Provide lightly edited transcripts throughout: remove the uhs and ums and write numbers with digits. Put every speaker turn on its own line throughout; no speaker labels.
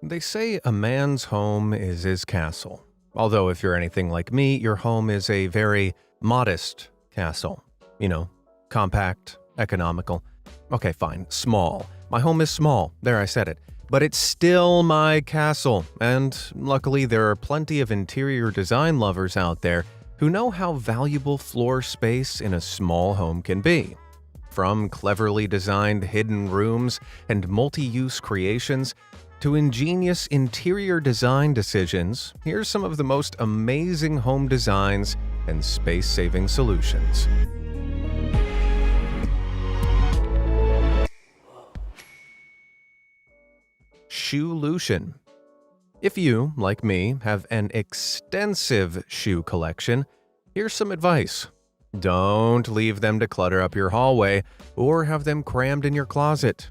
They say a man's home is his castle. Although, if you're anything like me, your home is a very modest castle. You know, compact, economical. Okay, fine, small. My home is small. There, I said it. But it's still my castle, and luckily there are plenty of interior design lovers out there who know how valuable floor space in a small home can be. From cleverly designed hidden rooms and multi-use creations to ingenious interior design decisions, here's some of the most amazing home designs and space-saving solutions. Shoelution. If you, like me, have an extensive shoe collection, here's some advice. Don't leave them to clutter up your hallway or have them crammed in your closet.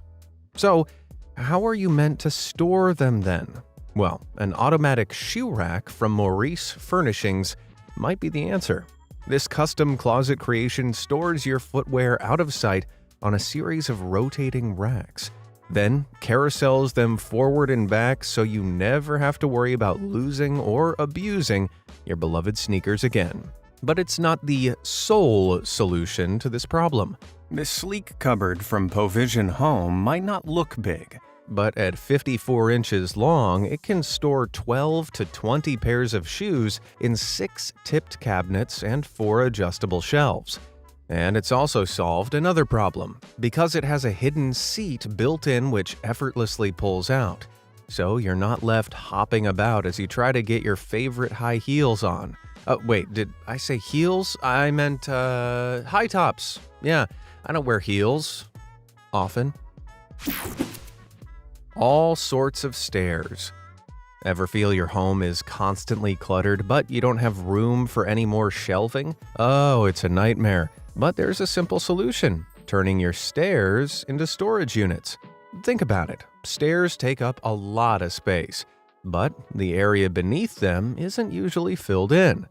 So, how are you meant to store them then? Well, an automatic shoe rack from Maurice Furnishings might be the answer. This custom closet creation stores your footwear out of sight on a series of rotating racks, then carousels them forward and back so you never have to worry about losing or abusing your beloved sneakers again. But it's not the sole solution to this problem. This sleek cupboard from Povision Home might not look big, but at 54 inches long, it can store 12 to 20 pairs of shoes in 6 tipped cabinets and 4 adjustable shelves. And it's also solved another problem, because it has a hidden seat built in which effortlessly pulls out. So you're not left hopping about as you try to get your favorite high heels on. Wait, did I say heels? I meant high tops. Yeah, I don't wear heels often. All sorts of stairs. Ever feel your home is constantly cluttered, but you don't have room for any more shelving? Oh, it's a nightmare. But there's a simple solution: turning your stairs into storage units. Think about it. Stairs take up a lot of space, but the area beneath them isn't usually filled in.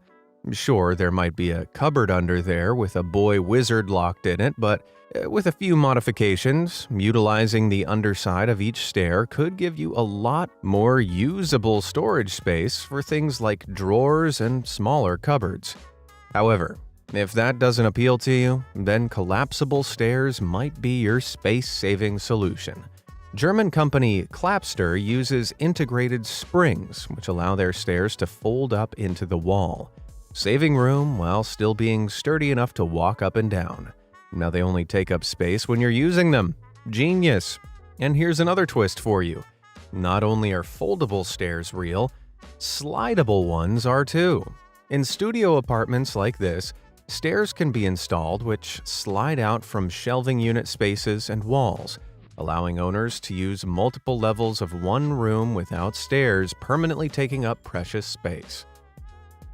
Sure, there might be a cupboard under there with a boy wizard locked in it, but with a few modifications, utilizing the underside of each stair could give you a lot more usable storage space for things like drawers and smaller cupboards. However, if that doesn't appeal to you, then collapsible stairs might be your space-saving solution. German company Klapster uses integrated springs, which allow their stairs to fold up into the wall, saving room while still being sturdy enough to walk up and down. Now they only take up space when you're using them. Genius! And here's another twist for you. Not only are foldable stairs real, slidable ones are too. In studio apartments like this, stairs can be installed which slide out from shelving unit spaces and walls, allowing owners to use multiple levels of one room without stairs permanently taking up precious space.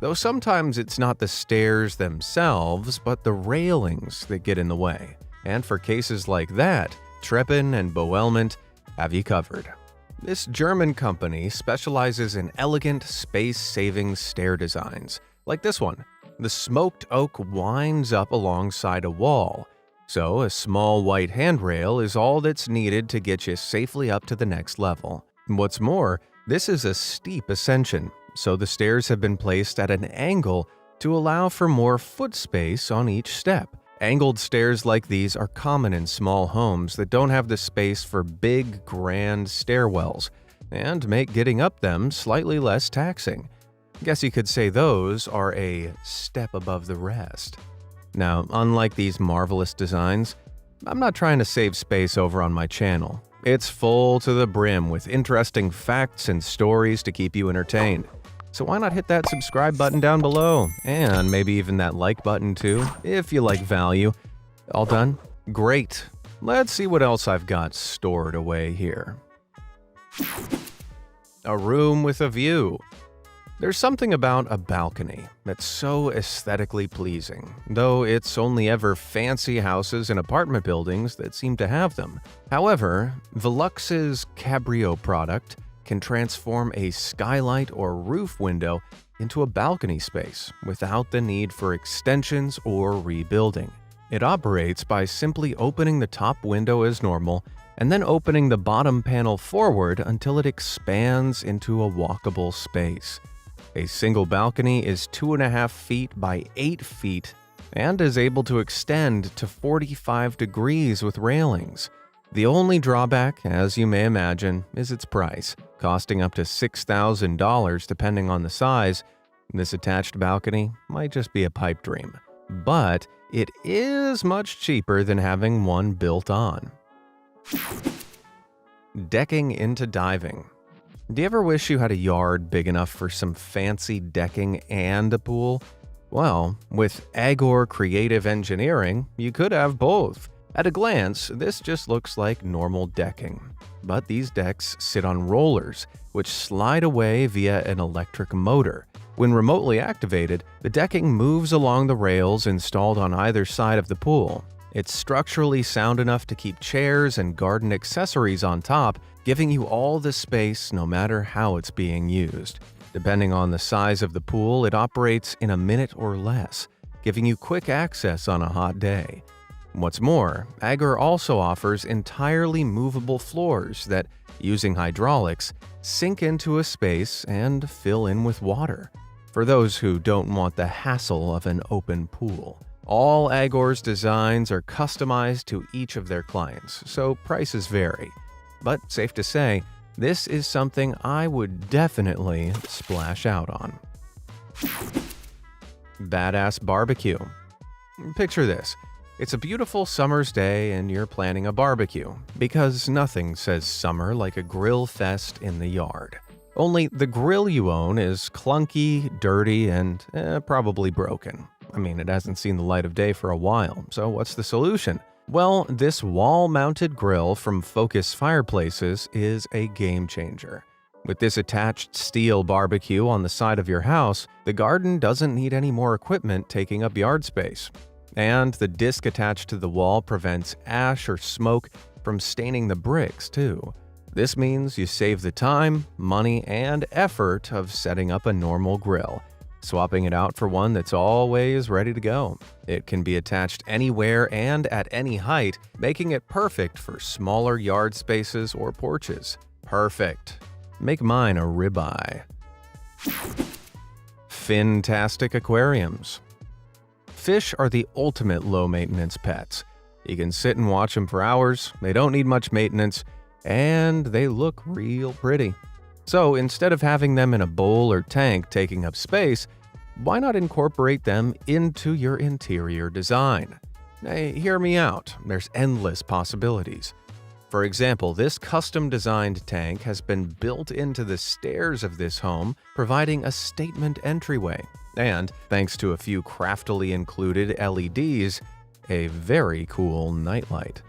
Though sometimes it's not the stairs themselves, but the railings that get in the way. And for cases like that, Treppen and Boelmont have you covered. This German company specializes in elegant, space-saving stair designs, like this one. The smoked oak winds up alongside a wall, so a small white handrail is all that's needed to get you safely up to the next level. What's more, this is a steep ascension, so the stairs have been placed at an angle to allow for more foot space on each step. Angled stairs like these are common in small homes that don't have the space for big, grand stairwells, and make getting up them slightly less taxing. Guess you could say those are a step above the rest. Now, unlike these marvelous designs, I'm not trying to save space over on my channel. It's full to the brim with interesting facts and stories to keep you entertained. So why not hit that subscribe button down below, and maybe even that like button too, if you like value. All done? Great. Let's see what else I've got stored away here. A room with a view. There's something about a balcony that's so aesthetically pleasing, though it's only ever fancy houses and apartment buildings that seem to have them. However, Velux's Cabrio product can transform a skylight or roof window into a balcony space without the need for extensions or rebuilding. It operates by simply opening the top window as normal and then opening the bottom panel forward until it expands into a walkable space. A single balcony is 2.5 feet by 8 feet and is able to extend to 45 degrees with railings. The only drawback, as you may imagine, is its price, costing up to $6,000 depending on the size. This attached balcony might just be a pipe dream, but it is much cheaper than having one built on. Decking into diving. Do you ever wish you had a yard big enough for some fancy decking and a pool? Well, with Agor Creative Engineering, you could have both. At a glance, this just looks like normal decking. But these decks sit on rollers, which slide away via an electric motor. When remotely activated, the decking moves along the rails installed on either side of the pool. It's structurally sound enough to keep chairs and garden accessories on top, giving you all the space no matter how it's being used. Depending on the size of the pool, it operates in a minute or less, giving you quick access on a hot day. What's more, Agor also offers entirely movable floors that, using hydraulics, sink into a space and fill in with water. For those who don't want the hassle of an open pool. All Agor's designs are customized to each of their clients, so prices vary. But safe to say, this is something I would definitely splash out on. Badass barbecue. Picture this. It's a beautiful summer's day and you're planning a barbecue, because nothing says summer like a grill fest in the yard. Only the grill you own is clunky, dirty, and probably broken. I mean, it hasn't seen the light of day for a while, so what's the solution? Well, this wall-mounted grill from Focus Fireplaces is a game changer. With this attached steel barbecue on the side of your house, the garden doesn't need any more equipment taking up yard space. And the disc attached to the wall prevents ash or smoke from staining the bricks, too. This means you save the time, money, and effort of setting up a normal grill, swapping it out for one that's always ready to go. It can be attached anywhere and at any height, making it perfect for smaller yard spaces or porches. Perfect. Make mine a ribeye. Fintastic aquariums. Fish are the ultimate low-maintenance pets. You can sit and watch them for hours, they don't need much maintenance, and they look real pretty. So instead of having them in a bowl or tank taking up space, why not incorporate them into your interior design? Hey, hear me out, there's endless possibilities. For example, this custom-designed tank has been built into the stairs of this home, providing a statement entryway. And, thanks to a few craftily included LEDs, a very cool nightlight.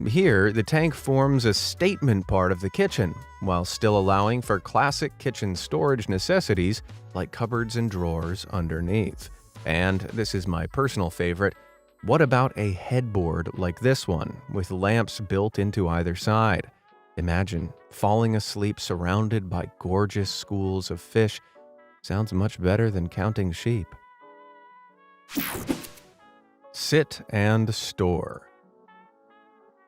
Here, the tank forms a statement part of the kitchen, while still allowing for classic kitchen storage necessities like cupboards and drawers underneath. And this is my personal favorite, what about a headboard like this one, with lamps built into either side? Imagine falling asleep surrounded by gorgeous schools of fish. Sounds much better than counting sheep. Sit and store.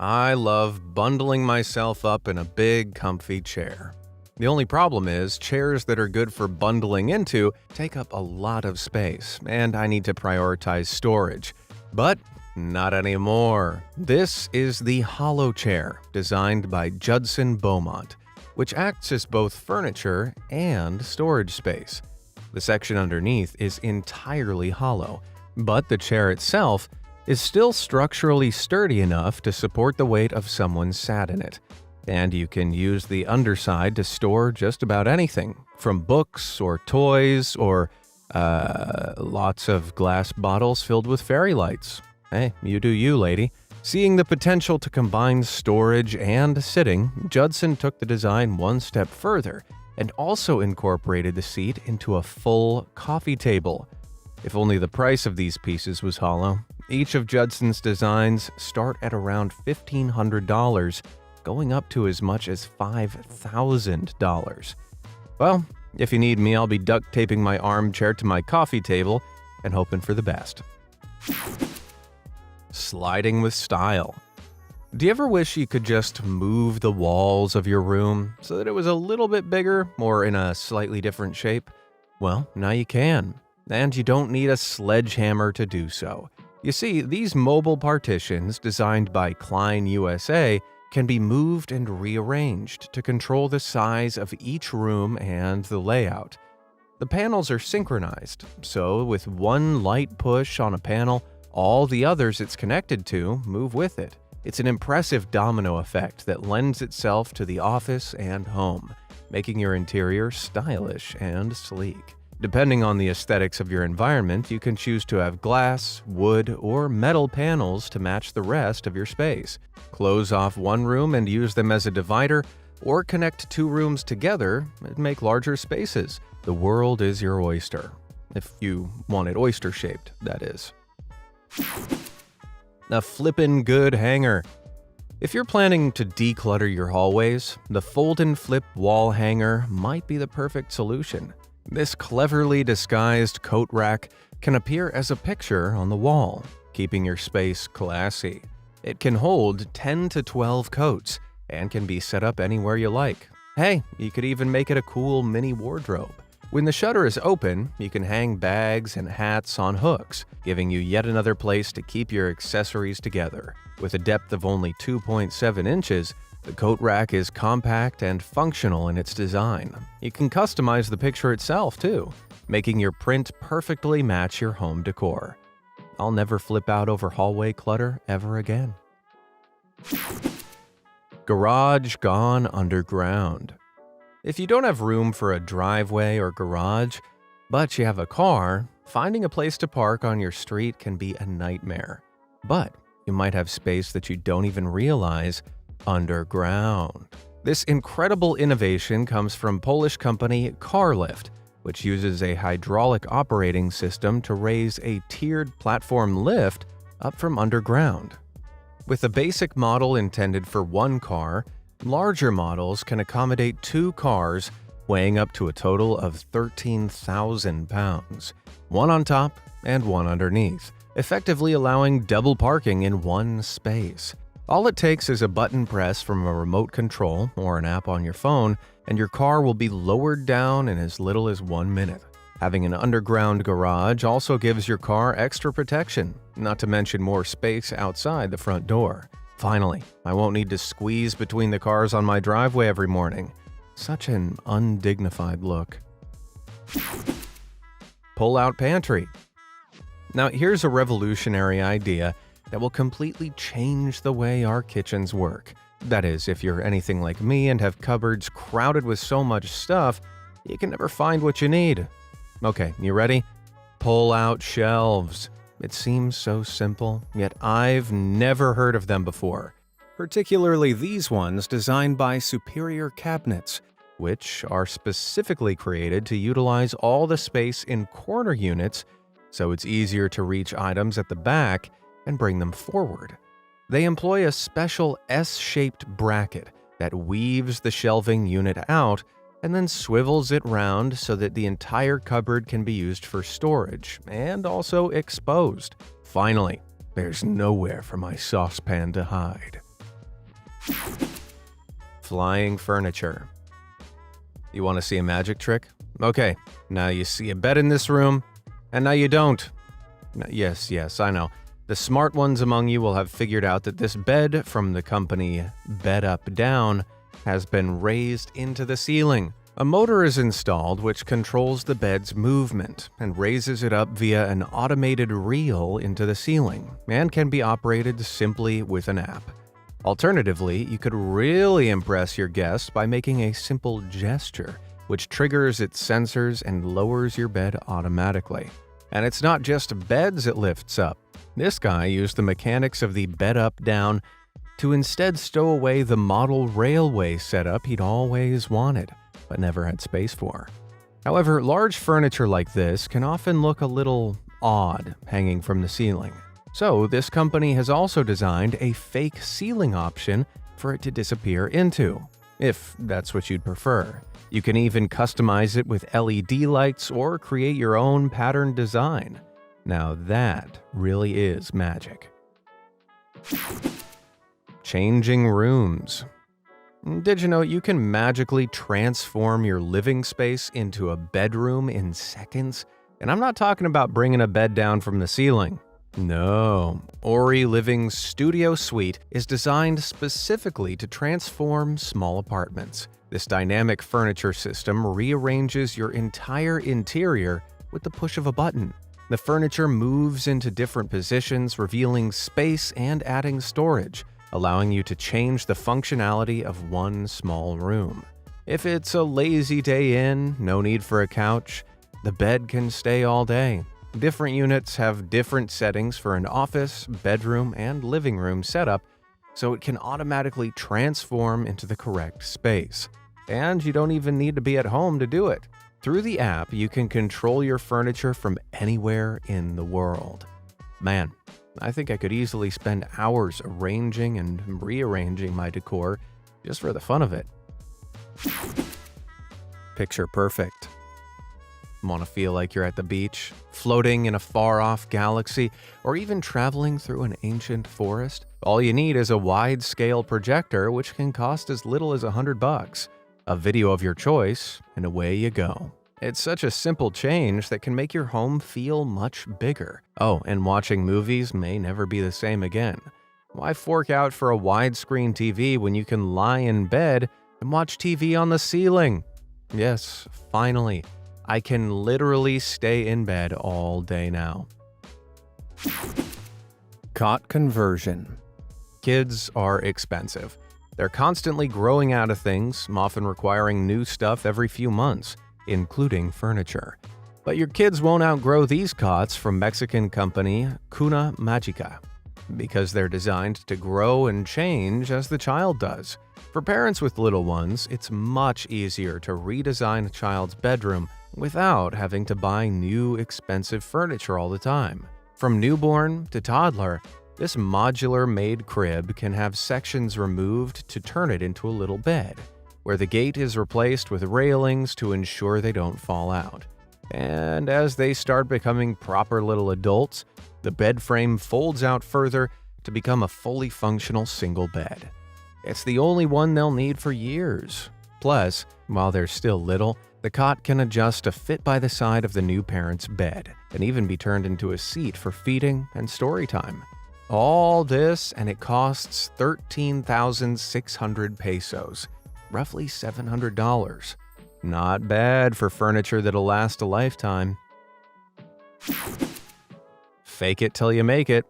I love bundling myself up in a big, comfy chair. The only problem is, chairs that are good for bundling into take up a lot of space, and I need to prioritize storage. But not anymore. This is the Hollow Chair, designed by Judson Beaumont, which acts as both furniture and storage space. The section underneath is entirely hollow, but the chair itself is still structurally sturdy enough to support the weight of someone sat in it. And you can use the underside to store just about anything, from books or toys or lots of glass bottles filled with fairy lights. Hey, you do you, lady. Seeing the potential to combine storage and sitting, Judson took the design one step further and also incorporated the seat into a full coffee table. If only the price of these pieces was hollow. Each of Judson's designs start at around $1,500, going up to as much as $5,000. Well, if you need me, I'll be duct taping my armchair to my coffee table and hoping for the best. Sliding with style. Do you ever wish you could just move the walls of your room so that it was a little bit bigger or in a slightly different shape? Well, now you can, and you don't need a sledgehammer to do so. You see, these mobile partitions designed by Klein USA can be moved and rearranged to control the size of each room and the layout. The panels are synchronized, so with one light push on a panel, all the others it's connected to move with it. It's an impressive domino effect that lends itself to the office and home, making your interior stylish and sleek. Depending on the aesthetics of your environment, you can choose to have glass, wood, or metal panels to match the rest of your space. Close off one room and use them as a divider, or connect two rooms together and make larger spaces. The world is your oyster. If you want it oyster-shaped, that is. A flippin' good hanger. If you're planning to declutter your hallways, the fold and flip wall hanger might be the perfect solution. This cleverly disguised coat rack can appear as a picture on the wall, keeping your space classy. It can hold 10 to 12 coats and can be set up anywhere you like. Hey, you could even make it a cool mini wardrobe. When the shutter is open, you can hang bags and hats on hooks, giving you yet another place to keep your accessories together. With a depth of only 2.7 inches, the coat rack is compact and functional in its design. You can customize the picture itself, too, making your print perfectly match your home decor. I'll never flip out over hallway clutter ever again. Garage gone underground. If you don't have room for a driveway or garage, but you have a car, finding a place to park on your street can be a nightmare. But you might have space that you don't even realize underground. This incredible innovation comes from Polish company Carlift, which uses a hydraulic operating system to raise a tiered platform lift up from underground. With a basic model intended for one car, larger models can accommodate two cars weighing up to a total of 13,000 pounds, one on top and one underneath, effectively allowing double parking in one space. All it takes is a button press from a remote control or an app on your phone, and your car will be lowered down in as little as 1 minute. Having an underground garage also gives your car extra protection, not to mention more space outside the front door. Finally, I won't need to squeeze between the cars on my driveway every morning. Such an undignified look. Pull-out pantry. Now, here's a revolutionary idea that will completely change the way our kitchens work. That is, if you're anything like me and have cupboards crowded with so much stuff, you can never find what you need. Okay, you ready? Pull-out shelves. It seems so simple, yet I've never heard of them before. Particularly these ones designed by Superior Cabinets, which are specifically created to utilize all the space in corner units so it's easier to reach items at the back and bring them forward. They employ a special S-shaped bracket that weaves the shelving unit out and then swivels it round so that the entire cupboard can be used for storage and also exposed. Finally, there's nowhere for my saucepan to hide. Flying furniture. You want to see a magic trick? Okay, now you see a bed in this room, and now you don't. Yes, I know. The smart ones among you will have figured out that this bed from the company Bed Up Down has been raised into the ceiling. A motor is installed which controls the bed's movement and raises it up via an automated reel into the ceiling and can be operated simply with an app. Alternatively, you could really impress your guests by making a simple gesture which triggers its sensors and lowers your bed automatically. And it's not just beds it lifts up. This guy used the mechanics of the Bed Up Down to instead stow away the model railway setup he'd always wanted, but never had space for. However, large furniture like this can often look a little odd hanging from the ceiling. So this company has also designed a fake ceiling option for it to disappear into, if that's what you'd prefer. You can even customize it with LED lights or create your own pattern design. Now that really is magic. Changing rooms. Did you know you can magically transform your living space into a bedroom in seconds? And I'm not talking about bringing a bed down from the ceiling. No, Ori Living's Studio Suite is designed specifically to transform small apartments. This dynamic furniture system rearranges your entire interior with the push of a button. The furniture moves into different positions, revealing space and adding storage, allowing you to change the functionality of one small room. If it's a lazy day in, no need for a couch, the bed can stay all day. Different units have different settings for an office, bedroom, and living room setup, so it can automatically transform into the correct space. And you don't even need to be at home to do it. Through the app, you can control your furniture from anywhere in the world. Man, I think I could easily spend hours arranging and rearranging my decor just for the fun of it. Picture perfect. Want to feel like you're at the beach, floating in a far-off galaxy, or even traveling through an ancient forest? All you need is a wide-scale projector, which can cost as little as $100, a video of your choice, and away you go. It's such a simple change that can make your home feel much bigger. Oh, and watching movies may never be the same again. Why fork out for a widescreen TV when you can lie in bed and watch TV on the ceiling? Yes, finally. I can literally stay in bed all day now. Cot conversion. Kids are expensive. They're constantly growing out of things, often requiring new stuff every few months, including furniture. But your kids won't outgrow these cots from Mexican company Cuna Magica, because they're designed to grow and change as the child does. For parents with little ones, it's much easier to redesign a child's bedroom without having to buy new expensive furniture all the time. From newborn to toddler, this modular-made crib can have sections removed to turn it into a little bed, where the gate is replaced with railings to ensure they don't fall out. And as they start becoming proper little adults, the bed frame folds out further to become a fully functional single bed. It's the only one they'll need for years. Plus, while they're still little, the cot can adjust to fit by the side of the new parent's bed and even be turned into a seat for feeding and story time. All this, and it costs 13,600 pesos, roughly $700. Not bad for furniture that'll last a lifetime. Fake it till you make it.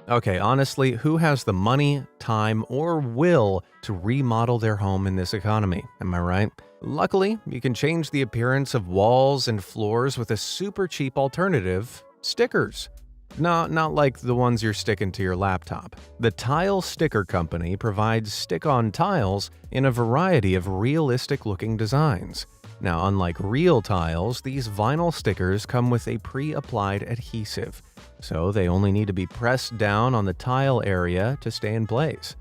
Okay, honestly, who has the money, time, or will to remodel their home in this economy? Am I right? Luckily, you can change the appearance of walls and floors with a super cheap alternative: stickers. No, not like the ones you're sticking to your laptop. The Tile Sticker Company provides stick-on tiles in a variety of realistic-looking designs. Now, unlike real tiles, these vinyl stickers come with a pre-applied adhesive, so they only need to be pressed down on the tile area to stay in place.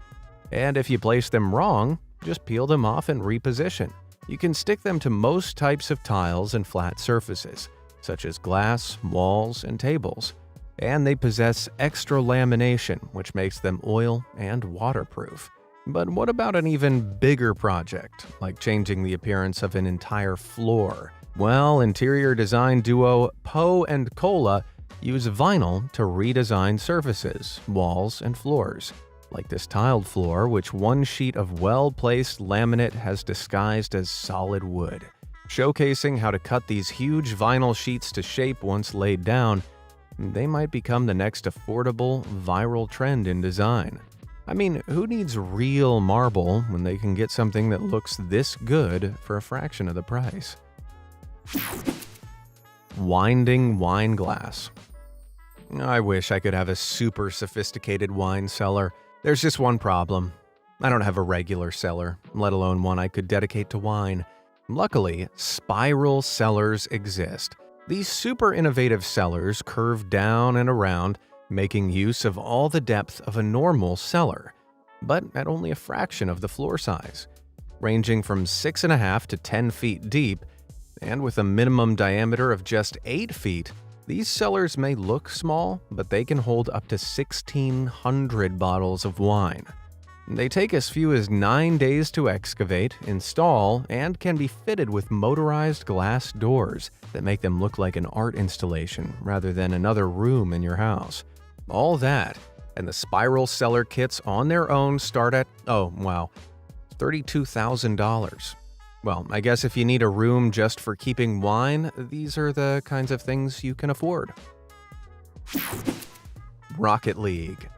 And if you place them wrong, just peel them off and reposition. You can stick them to most types of tiles and flat surfaces, such as glass, walls, and tables. And they possess extra lamination, which makes them oil and waterproof. But what about an even bigger project, like changing the appearance of an entire floor? Well, interior design duo Poe and Cola use vinyl to redesign surfaces, walls, and floors, like this tiled floor, which one sheet of well-placed laminate has disguised as solid wood. Showcasing how to cut these huge vinyl sheets to shape once laid down, they might become the next affordable, viral trend in design. I mean, who needs real marble when they can get something that looks this good for a fraction of the price? Winding wine glass. I wish I could have a super sophisticated wine cellar. There's just one problem. I don't have a regular cellar, let alone one I could dedicate to wine. Luckily, spiral cellars exist. These super innovative cellars curve down and around, making use of all the depth of a normal cellar, but at only a fraction of the floor size. Ranging from 6.5 to 10 feet deep, and with a minimum diameter of just 8 feet, these cellars may look small, but they can hold up to 1,600 bottles of wine. They take as few as 9 days to excavate, install, and can be fitted with motorized glass doors that make them look like an art installation rather than another room in your house. All that, and the spiral cellar kits on their own start at, oh wow, $32,000. Well, I guess if you need a room just for keeping wine, these are the kinds of things you can afford. Rocket League.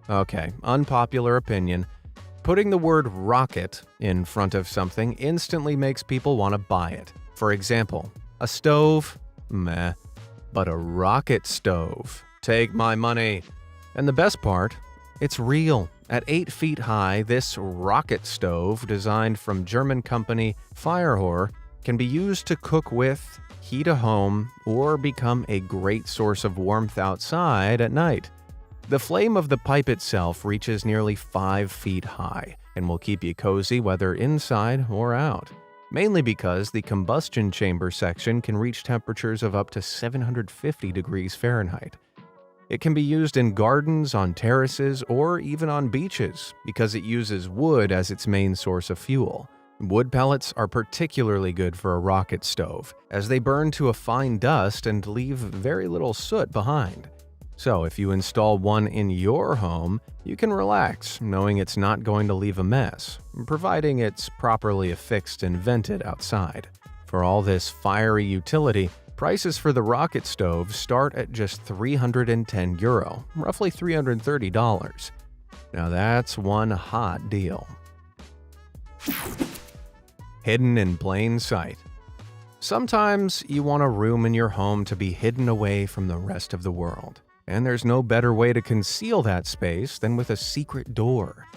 Okay, unpopular opinion. Putting the word rocket in front of something instantly makes people want to buy it. For example, a stove? Meh. But a rocket stove? Take my money. And the best part, it's real. At 8 feet high, this rocket stove, designed from German company Firehor, can be used to cook with, heat a home, or become a great source of warmth outside at night. The flame of the pipe itself reaches nearly 5 feet high and will keep you cozy whether inside or out, mainly because the combustion chamber section can reach temperatures of up to 750 degrees Fahrenheit. It can be used in gardens, on terraces, or even on beaches because it uses wood as its main source of fuel. Wood pellets are particularly good for a rocket stove, as they burn to a fine dust and leave very little soot behind. So if you install one in your home, you can relax knowing it's not going to leave a mess, providing it's properly affixed and vented outside. For all this fiery utility, prices for the rocket stove start at just €310, roughly $330. Now that's one hot deal. Hidden in plain sight. Sometimes you want a room in your home to be hidden away from the rest of the world. And there's no better way to conceal that space than with a secret door.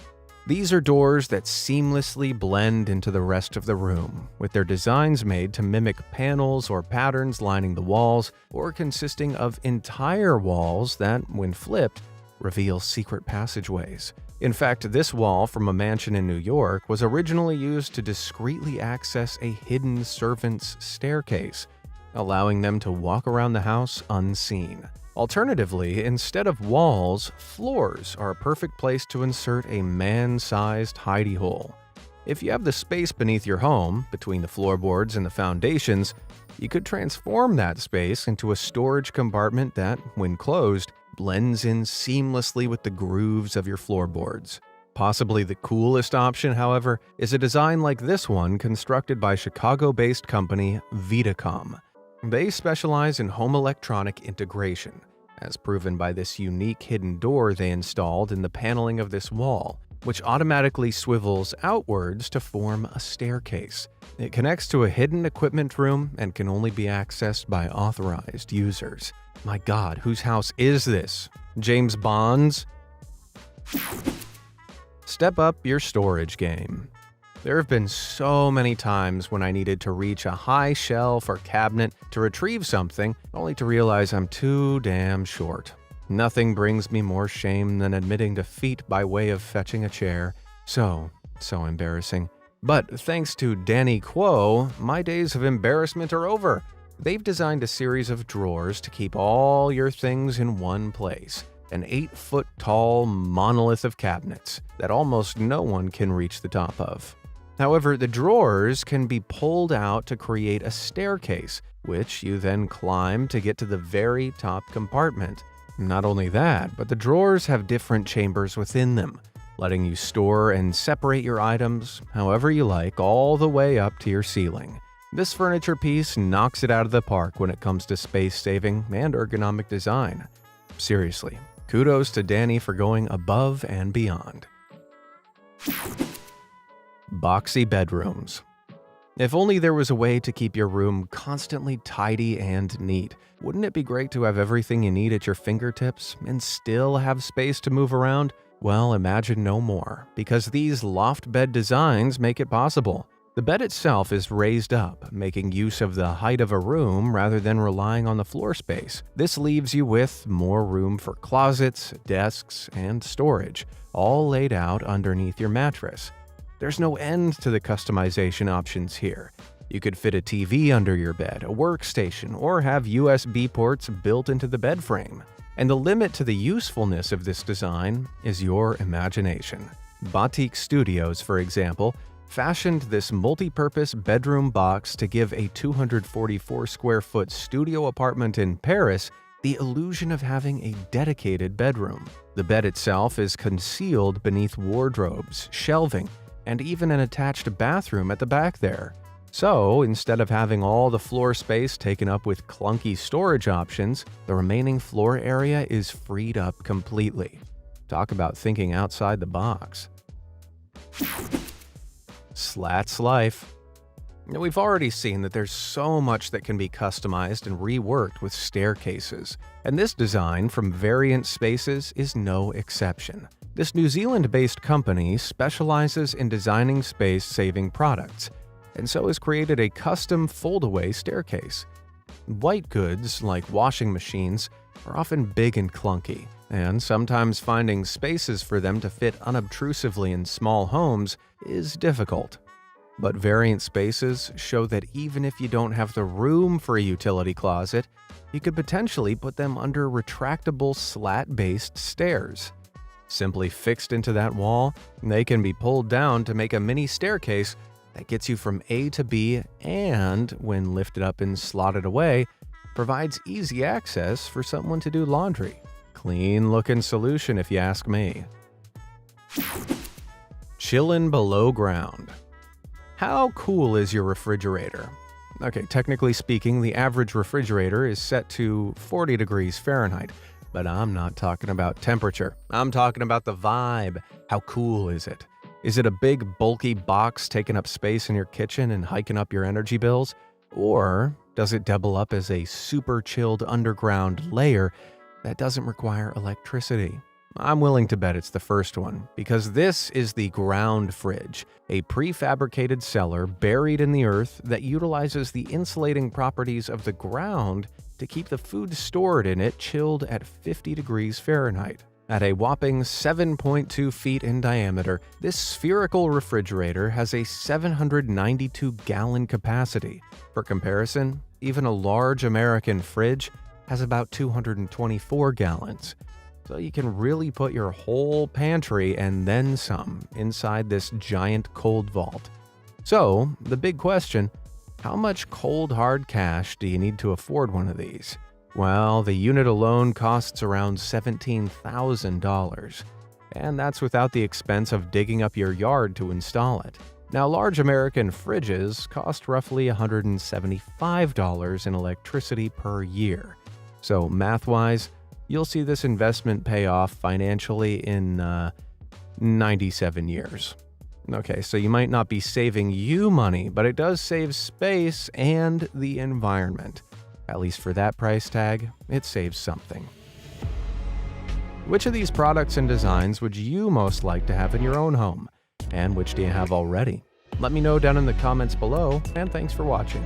These are doors that seamlessly blend into the rest of the room, with their designs made to mimic panels or patterns lining the walls, or consisting of entire walls that, when flipped, reveal secret passageways. In fact, this wall from a mansion in New York was originally used to discreetly access a hidden servant's staircase, allowing them to walk around the house unseen. Alternatively, instead of walls, floors are a perfect place to insert a man-sized hidey hole. If you have the space beneath your home, between the floorboards and the foundations, you could transform that space into a storage compartment that, when closed, blends in seamlessly with the grooves of your floorboards. Possibly the coolest option, however, is a design like this one constructed by Chicago-based company Vitacom. They specialize in home electronic integration, as proven by this unique hidden door they installed in the paneling of this wall, which automatically swivels outwards to form a staircase. It connects to a hidden equipment room and can only be accessed by authorized users. My God, whose house is this? James Bond's? Step up your storage game. There have been so many times when I needed to reach a high shelf or cabinet to retrieve something, only to realize I'm too damn short. Nothing brings me more shame than admitting defeat by way of fetching a chair. So embarrassing. But thanks to Danny Quo, my days of embarrassment are over. They've designed a series of drawers to keep all your things in one place. An 8-foot-tall monolith of cabinets that almost no one can reach the top of. However, the drawers can be pulled out to create a staircase, which you then climb to get to the very top compartment. Not only that, but the drawers have different chambers within them, letting you store and separate your items however you like all the way up to your ceiling. This furniture piece knocks it out of the park when it comes to space-saving and ergonomic design. Seriously, kudos to Danny for going above and beyond. Boxy bedrooms. If only there was a way to keep your room constantly tidy and neat. Wouldn't it be great to have everything you need at your fingertips and still have space to move around? Well, imagine no more, because these loft bed designs make it possible. The bed itself is raised up, making use of the height of a room rather than relying on the floor space. This leaves you with more room for closets, desks, and storage, all laid out underneath your mattress. There's no end to the customization options here. You could fit a TV under your bed, a workstation, or have USB ports built into the bed frame. And the limit to the usefulness of this design is your imagination. Batik Studios, for example, fashioned this multi-purpose bedroom box to give a 244 square foot studio apartment in Paris the illusion of having a dedicated bedroom. The bed itself is concealed beneath wardrobes, shelving, and even an attached bathroom at the back there. So, instead of having all the floor space taken up with clunky storage options, the remaining floor area is freed up completely. Talk about thinking outside the box. Slats Life. Now, we've already seen that there's so much that can be customized and reworked with staircases, and this design from Variant Spaces is no exception. This New Zealand-based company specializes in designing space-saving products, and so has created a custom fold-away staircase. White goods, like washing machines, are often big and clunky, and sometimes finding spaces for them to fit unobtrusively in small homes is difficult. But Variant Spaces show that even if you don't have the room for a utility closet, you could potentially put them under retractable slat-based stairs. Simply fixed into that wall, they can be pulled down to make a mini staircase that gets you from A to B and, when lifted up and slotted away, provides easy access for someone to do laundry. Clean-looking solution if you ask me. Chillin' below ground. How cool is your refrigerator? Okay, technically speaking, the average refrigerator is set to 40 degrees Fahrenheit, but I'm not talking about temperature. I'm talking about the vibe. How cool is it? Is it a big, bulky box taking up space in your kitchen and hiking up your energy bills? Or does it double up as a super chilled underground layer that doesn't require electricity? I'm willing to bet it's the first one, because this is the ground fridge, a prefabricated cellar buried in the earth that utilizes the insulating properties of the ground to keep the food stored in it chilled at 50 degrees Fahrenheit. At a whopping 7.2 feet in diameter, this spherical refrigerator has a 792-gallon capacity. For comparison, even a large American fridge has about 224 gallons. So you can really put your whole pantry and then some inside this giant cold vault. So, the big question, how much cold hard cash do you need to afford one of these? Well, the unit alone costs around $17,000, and that's without the expense of digging up your yard to install it. Now, large American fridges cost roughly $175 in electricity per year. So, math-wise, you'll see this investment pay off financially in 97 years. Okay, so you might not be saving you money, but it does save space and the environment. At least for that price tag, it saves something. Which of these products and designs would you most like to have in your own home? And which do you have already? Let me know down in the comments below, and thanks for watching.